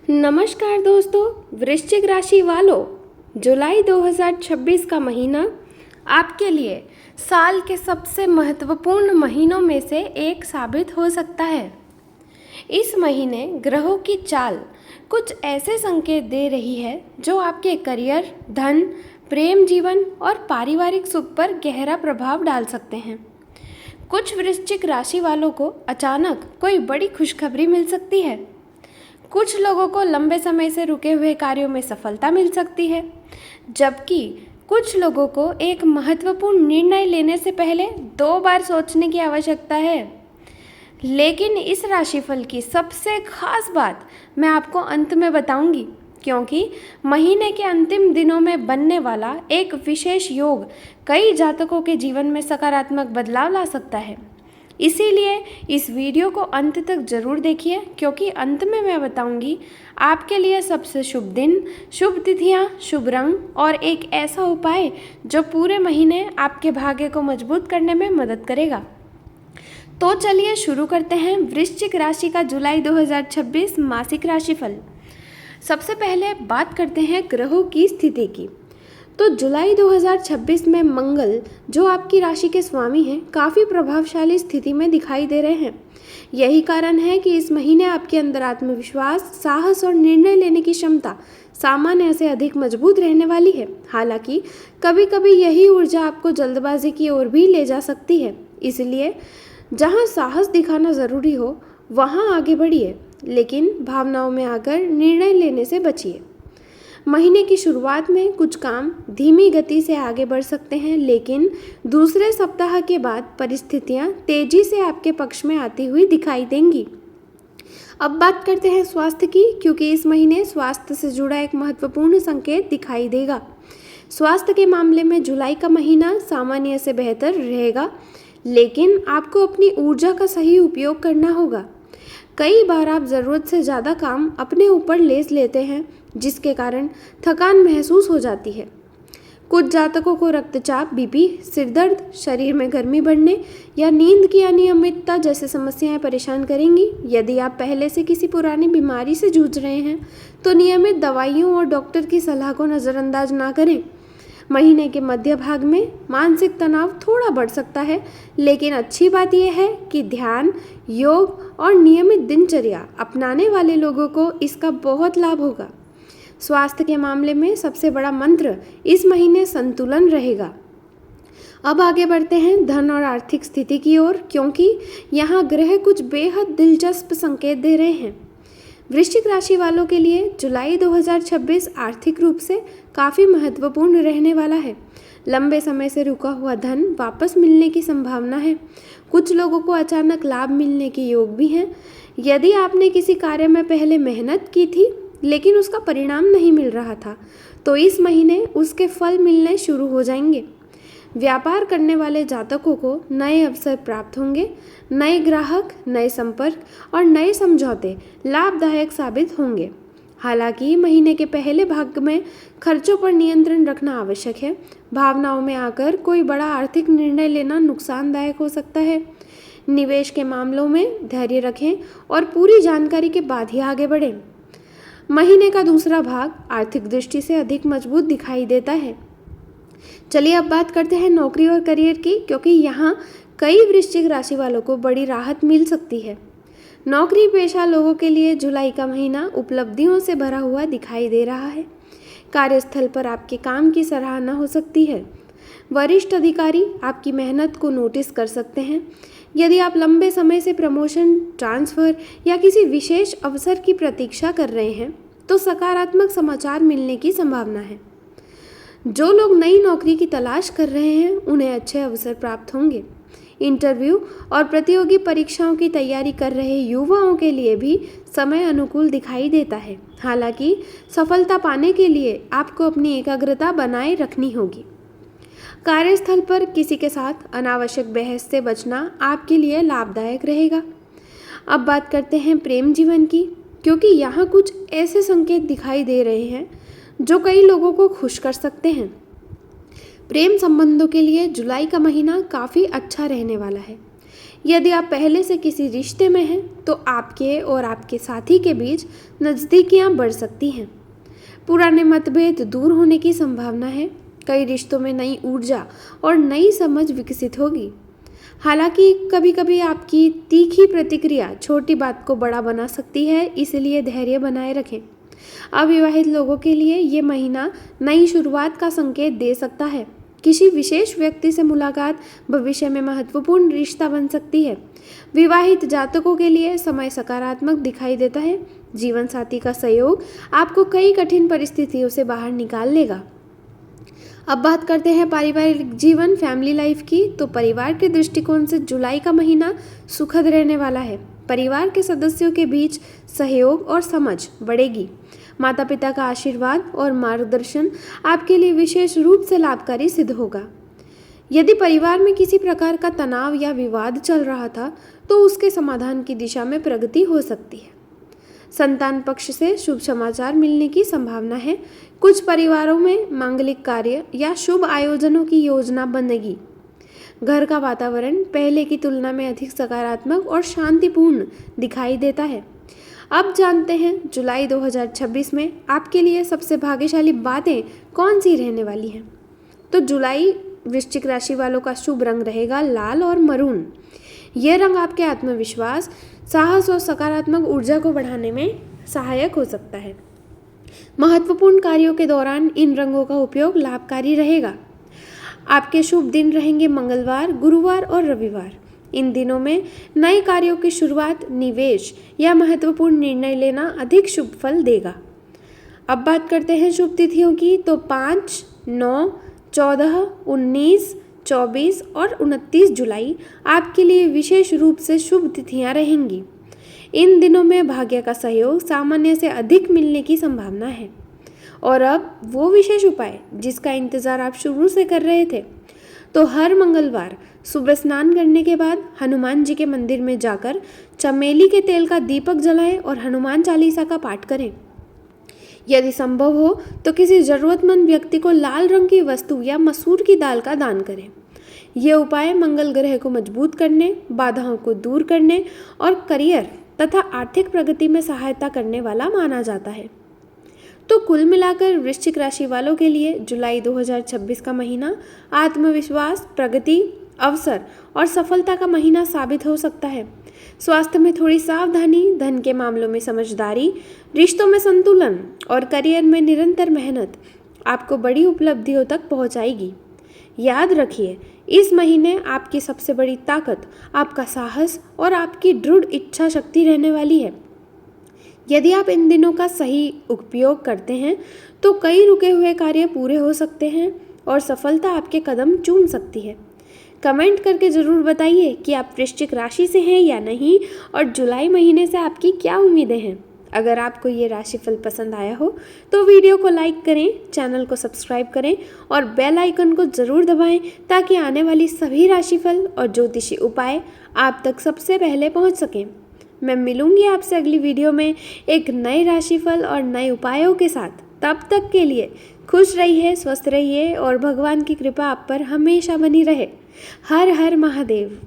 नमस्कार दोस्तों, वृश्चिक राशि वालों, जुलाई 2026 का महीना आपके लिए साल के सबसे महत्वपूर्ण महीनों में से एक साबित हो सकता है। इस महीने ग्रहों की चाल कुछ ऐसे संकेत दे रही है जो आपके करियर, धन, प्रेम जीवन और पारिवारिक सुख पर गहरा प्रभाव डाल सकते हैं। कुछ वृश्चिक राशि वालों को अचानक कोई बड़ी खुशखबरी मिल सकती है। कुछ लोगों को लंबे समय से रुके हुए कार्यों में सफलता मिल सकती है, जबकि कुछ लोगों को एक महत्वपूर्ण निर्णय लेने से पहले 2 बार सोचने की आवश्यकता है। लेकिन इस राशिफल की सबसे खास बात मैं आपको अंत में बताऊंगी, क्योंकि महीने के अंतिम दिनों में बनने वाला एक विशेष योग कई जातकों के जीवन में सकारात्मक बदलाव ला सकता है। इसीलिए इस वीडियो को अंत तक जरूर देखिए, क्योंकि अंत में मैं बताऊंगी आपके लिए सबसे शुभ दिन, शुभ तिथियां, शुभ रंग और एक ऐसा उपाय जो पूरे महीने आपके भाग्य को मजबूत करने में मदद करेगा। तो चलिए शुरू करते हैं वृश्चिक राशि का जुलाई 2026 मासिक राशिफल। सबसे पहले बात करते हैं ग्रहों की स्थिति की। तो जुलाई 2026 में मंगल, जो आपकी राशि के स्वामी हैं, काफ़ी प्रभावशाली स्थिति में दिखाई दे रहे हैं। यही कारण है कि इस महीने आपके अंदर आत्मविश्वास, साहस और निर्णय लेने की क्षमता सामान्य से अधिक मजबूत रहने वाली है। हालांकि कभी कभी यही ऊर्जा आपको जल्दबाजी की ओर भी ले जा सकती है, इसलिए जहां साहस दिखाना ज़रूरी हो वहां आगे बढ़िए, लेकिन भावनाओं में आकर निर्णय लेने से बचिए। महीने की शुरुआत में कुछ काम धीमी गति से आगे बढ़ सकते हैं, लेकिन दूसरे सप्ताह के बाद परिस्थितियां तेजी से आपके पक्ष में आती हुई दिखाई देंगी। अब बात करते हैं स्वास्थ्य की, क्योंकि इस महीने स्वास्थ्य से जुड़ा एक महत्वपूर्ण संकेत दिखाई देगा। स्वास्थ्य के मामले में जुलाई का महीना सामान्य से बेहतर रहेगा, लेकिन आपको अपनी ऊर्जा का सही उपयोग करना होगा। कई बार आप ज़रूरत से ज़्यादा काम अपने ऊपर ले लेते हैं, जिसके कारण थकान महसूस हो जाती है। कुछ जातकों को रक्तचाप, बीपी, सिरदर्द, शरीर में गर्मी बढ़ने या नींद की अनियमितता जैसे समस्याएं परेशान करेंगी। यदि आप पहले से किसी पुरानी बीमारी से जूझ रहे हैं तो नियमित दवाइयों और डॉक्टर की सलाह को नज़रअंदाज ना करें। महीने के मध्य भाग में मानसिक तनाव थोड़ा बढ़ सकता है, लेकिन अच्छी बात यह है कि ध्यान, योग और नियमित दिनचर्या अपनाने वाले लोगों को इसका बहुत लाभ होगा। स्वास्थ्य के मामले में सबसे बड़ा मंत्र इस महीने संतुलन रहेगा। अब आगे बढ़ते हैं धन और आर्थिक स्थिति की ओर, क्योंकि यहाँ ग्रह कुछ बेहद दिलचस्प संकेत दे रहे हैं। वृश्चिक राशि वालों के लिए जुलाई 2026 आर्थिक रूप से काफ़ी महत्वपूर्ण रहने वाला है। लंबे समय से रुका हुआ धन वापस मिलने की संभावना है। कुछ लोगों को अचानक लाभ मिलने के योग भी हैं। यदि आपने किसी कार्य में पहले मेहनत की थी लेकिन उसका परिणाम नहीं मिल रहा था, तो इस महीने उसके फल मिलने शुरू हो जाएंगे। व्यापार करने वाले जातकों को नए अवसर प्राप्त होंगे। नए ग्राहक, नए संपर्क और नए समझौते लाभदायक साबित होंगे। हालांकि महीने के पहले भाग में खर्चों पर नियंत्रण रखना आवश्यक है। भावनाओं में आकर कोई बड़ा आर्थिक निर्णय लेना नुकसानदायक हो सकता है। निवेश के मामलों में धैर्य रखें और पूरी जानकारी के बाद ही आगे बढ़ें। महीने का दूसरा भाग आर्थिक दृष्टि से अधिक मजबूत दिखाई देता है। चलिए अब बात करते हैं नौकरी और करियर की, क्योंकि यहाँ कई वृश्चिक राशि वालों को बड़ी राहत मिल सकती है। नौकरी पेशा लोगों के लिए जुलाई का महीना उपलब्धियों से भरा हुआ दिखाई दे रहा है। कार्यस्थल पर आपके काम की सराहना हो सकती है। वरिष्ठ अधिकारी आपकी मेहनत को नोटिस कर सकते हैं। यदि आप लंबे समय से प्रमोशन, ट्रांसफ़र या किसी विशेष अवसर की प्रतीक्षा कर रहे हैं तो सकारात्मक समाचार मिलने की संभावना है। जो लोग नई नौकरी की तलाश कर रहे हैं उन्हें अच्छे अवसर प्राप्त होंगे। इंटरव्यू और प्रतियोगी परीक्षाओं की तैयारी कर रहे युवाओं के लिए भी समय अनुकूल दिखाई देता है। हालांकि सफलता पाने के लिए आपको अपनी एकाग्रता बनाए रखनी होगी। कार्यस्थल पर किसी के साथ अनावश्यक बहस से बचना आपके लिए लाभदायक रहेगा। अब बात करते हैं प्रेम जीवन की, क्योंकि यहाँ कुछ ऐसे संकेत दिखाई दे रहे हैं जो कई लोगों को खुश कर सकते हैं। प्रेम संबंधों के लिए जुलाई का महीना काफ़ी अच्छा रहने वाला है। यदि आप पहले से किसी रिश्ते में हैं तो आपके और आपके साथी के बीच नज़दीकियां बढ़ सकती हैं। पुराने मतभेद दूर होने की संभावना है। कई रिश्तों में नई ऊर्जा और नई समझ विकसित होगी। हालांकि कभी कभी आपकी तीखी प्रतिक्रिया छोटी बात को बड़ा बना सकती है, इसलिए धैर्य बनाए रखें। अविवाहित लोगों के लिए ये महीना नई शुरुआत का संकेत दे सकता है। किसी विशेष व्यक्ति से मुलाकात भविष्य में महत्वपूर्ण रिश्ता बन सकती है। विवाहित जातकों के लिए समय सकारात्मक दिखाई देता है। जीवन साथी का सहयोग आपको कई कठिन परिस्थितियों से बाहर निकाल लेगा। अब बात करते हैं पारिवारिक जीवन, फैमिली लाइफ की। तो परिवार के दृष्टिकोण से जुलाई का महीना सुखद रहने वाला है। परिवार के सदस्यों के बीच सहयोग और समझ बढ़ेगी। माता पिता का आशीर्वाद और मार्गदर्शन आपके लिए विशेष रूप से लाभकारी सिद्ध होगा। यदि परिवार में किसी प्रकार का तनाव या विवाद चल रहा था तो उसके समाधान की दिशा में प्रगति हो सकती है। संतान पक्ष से शुभ समाचार मिलने की संभावना है। कुछ परिवारों में मांगलिक कार्य या शुभ आयोजनों की योजना बनेगी। घर का वातावरण पहले की तुलना में अधिक सकारात्मक और शांतिपूर्ण दिखाई देता है। अब जानते हैं जुलाई 2026 में आपके लिए सबसे भाग्यशाली बातें कौन सी रहने वाली हैं। तो जुलाई वृश्चिक राशि वालों का शुभ रंग रहेगा लाल और मरून। यह रंग आपके आत्मविश्वास, साहस और सकारात्मक ऊर्जा को बढ़ाने में सहायक हो सकता है। महत्वपूर्ण कार्यों के दौरान इन रंगों का उपयोग लाभकारी रहेगा। आपके शुभ दिन रहेंगे मंगलवार, गुरुवार और रविवार। इन दिनों में नए कार्यों की शुरुआत, निवेश या महत्वपूर्ण निर्णय लेना अधिक शुभ फल देगा। अब बात करते हैं शुभ तिथियों की। तो 5, 9, 14, 19, 24 और 29 जुलाई आपके लिए विशेष रूप से शुभ तिथियां रहेंगी। इन दिनों में भाग्य का सहयोग सामान्य से अधिक मिलने की संभावना है। और अब वो विशेष उपाय जिसका इंतज़ार आप शुरू से कर रहे थे। तो हर मंगलवार सुबह स्नान करने के बाद हनुमान जी के मंदिर में जाकर चमेली के तेल का दीपक जलाएं और हनुमान चालीसा का पाठ करें। यदि संभव हो तो किसी ज़रूरतमंद व्यक्ति को लाल रंग की वस्तु या मसूर की दाल का दान करें। ये उपाय मंगल ग्रह को मजबूत करने, बाधाओं को दूर करने और करियर तथा आर्थिक प्रगति में सहायता करने वाला माना जाता है। तो कुल मिलाकर वृश्चिक राशि वालों के लिए जुलाई 2026 का महीना आत्मविश्वास, प्रगति, अवसर और सफलता का महीना साबित हो सकता है। स्वास्थ्य में थोड़ी सावधानी, धन के मामलों में समझदारी, रिश्तों में संतुलन और करियर में निरंतर मेहनत आपको बड़ी उपलब्धियों तक पहुंचाएगी। याद रखिए, इस महीने आपकी सबसे बड़ी ताकत आपका साहस और आपकी दृढ़ इच्छा शक्ति रहने वाली है। यदि आप इन दिनों का सही उपयोग करते हैं तो कई रुके हुए कार्य पूरे हो सकते हैं और सफलता आपके कदम चूम सकती है। कमेंट करके ज़रूर बताइए कि आप वृश्चिक राशि से हैं या नहीं और जुलाई महीने से आपकी क्या उम्मीदें हैं। अगर आपको ये राशिफल पसंद आया हो तो वीडियो को लाइक करें, चैनल को सब्सक्राइब करें और बेल आइकन को ज़रूर दबाएं ताकि आने वाली सभी राशिफल और ज्योतिषी उपाय आप तक सबसे पहले पहुंच सकें। मैं मिलूंगी आपसे अगली वीडियो में एक नए राशिफल और नए उपायों के साथ। तब तक के लिए खुश रहिए, स्वस्थ रहिए और भगवान की कृपा आप पर हमेशा बनी रहे। हर हर महादेव।